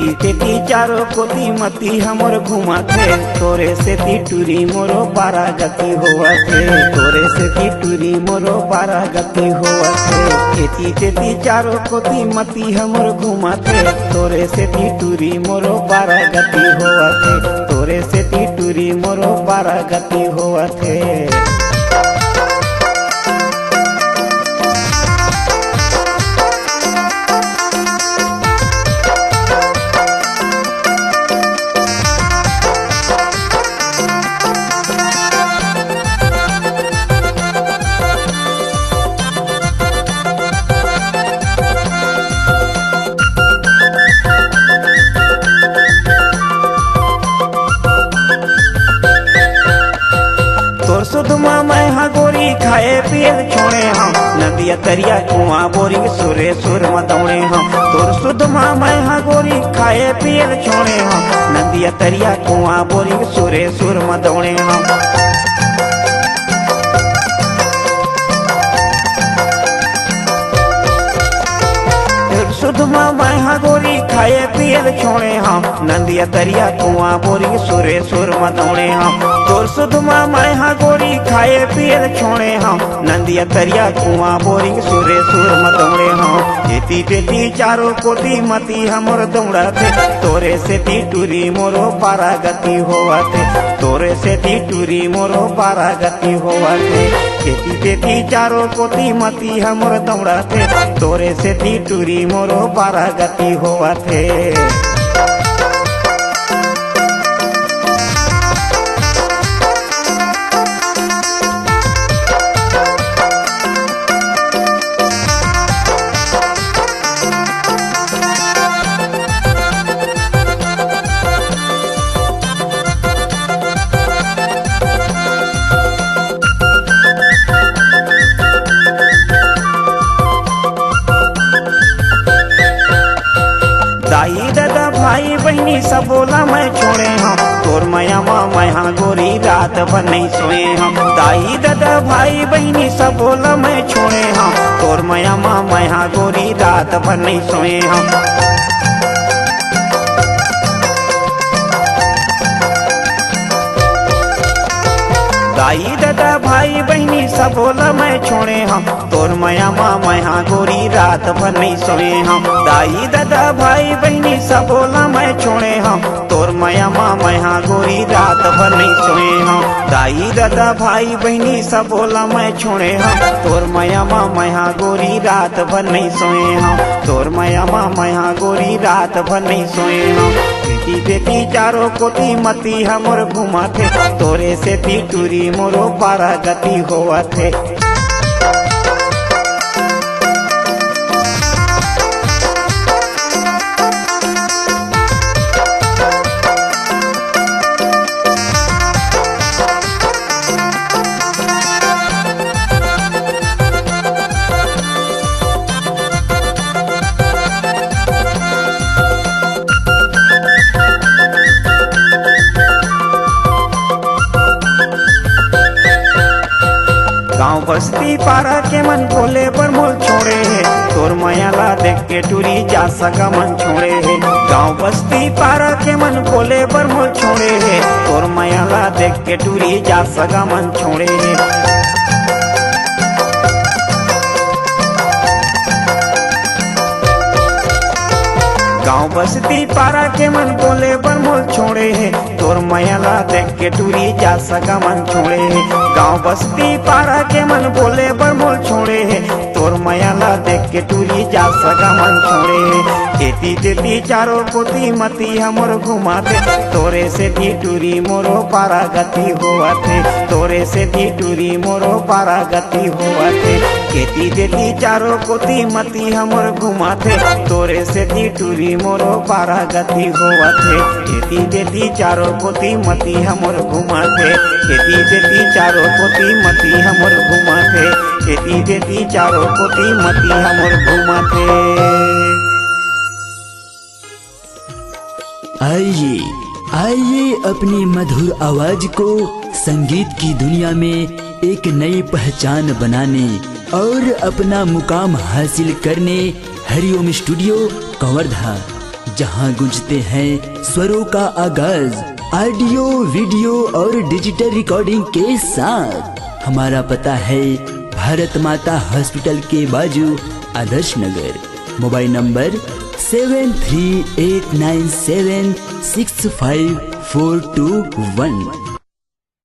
खेती खेती चारो कोती मती हमर घुमा थे तोरे से ती टूरी मोरो बारा गति हुआ थे तोरे से ती टूरी मोरो बारा गति हुआ थे खेती खेती चारो कोती मती हमर घुमा थे तोरे से ती टूरी मोरो बारा गति हुआ थे तोरे से ती टूरी मोरो बारा गति हुआ थे। सुधमा मैं हाँ गोरी खाए पिए छोड़े हम नदिया तरिया कुआं बोरी सुरे सुर मदौड़े हम तोर सुधमा मैं हाँ गोरी खाए पिए छोड़े हम नदिया तरिया कुआं बोरी सुरे सुर मदौड़े हम। सुधमा मैं हाँ गोरी खाए पिए छोड़े हम नदिया तरिया कुआं बोरी सुरे सुर मदौड़े हम तोर सुधमा मैं हाँ गोरी खाए पिए छोड़े हम नदिया तरिया कुआं बोरी सुरे सुर मदौड़े हम। खेती खेती चारों कोती मती हमर दौड़ा थे तोरे से ती टूरी मोरो बारा गति हुआ थे तोरे से ती टूरी मोरो बारा गति हुआ थे खेती खेती चारों कोती मती हमर दौड़ा थे तोरे से ती टूरी मोरो बारा गति हुआ थे। दाई दादा भाई बहनी सब बोला मैं छोड़े हम तोर माया माँ मैं हाँ गोरी रात भर नहीं सोए हम दाई दादा भाई बहनी सब बोला मैं छोड़े हम तोर माया माँ मैं हाँ गोरी रात भर नहीं सोए हम। दाई दादा भाई बहनी सब बोला मैं छोड़े हम तोर माया माँ मैं हाँ गोरी रात भर नहीं सोए हम दाई दादा भाई बहनी सब बोला मैं छोड़े हम तोर माया माँ मैं हाँ गोरी रात भर नहीं सोए हम दाई दादा भाई बहनी सब बोला मैं छोड़े हम तोर माया माँ मैं हाँ गोरी रात भर नहीं सोए हम तोर माया माँ मैं हाँ गोरी रात भर नहीं सोए हम। खेती बेटी चारों कोती मती हमर घुमा थे तोरे से ती टूरी मोरो बारा गति हुआ थे। गाँव बस्ती पारा के मन बोले पर मोल छोड़े है तोर मायाला देख के टूरी जा सका मन छोड़े है गाँव बस्ती पारा के मन बोले पर मोल छोड़े है तोर मायाला देख के टूरी जा सका मन छोड़े है। गाँव बस्ती पारा के मन बोले पर मोल छोड़े है तोर मायाला देख के टूरी जा सका मन छोड़े है गाँव बस्ती पारा के मन बोले पर मोल छोड़े है तोर मायाला देख के टूरी जा सका मन छोड़े है। खेती खेती चारों कोती मती हमर घुमा थे तोरे से ती टूरी मोरो बारा गति हुआ थे तोरे से ती टूरी मोरो बारा गति हुआ थे खेती खेती चारों कोती मती हमर घुमा थे तोरे से ती टूरी मोरो बारा गति हुआ थे खेती खेती चारों कोती मती हमर घुमा थे खेती खेती चारों कोती मती हमर घुमा थे खेती खेती चारों कोती मती हमर घुमा थे। आइए आइए अपनी मधुर आवाज को संगीत की दुनिया में एक नई पहचान बनाने और अपना मुकाम हासिल करने हरिओम स्टूडियो कवर्धा जहां गूंजते हैं स्वरों का आगाज, ऑडियो वीडियो और डिजिटल रिकॉर्डिंग के साथ। हमारा पता है भारत माता हॉस्पिटल के बाजू आदर्श नगर। Mobile number 7389765421।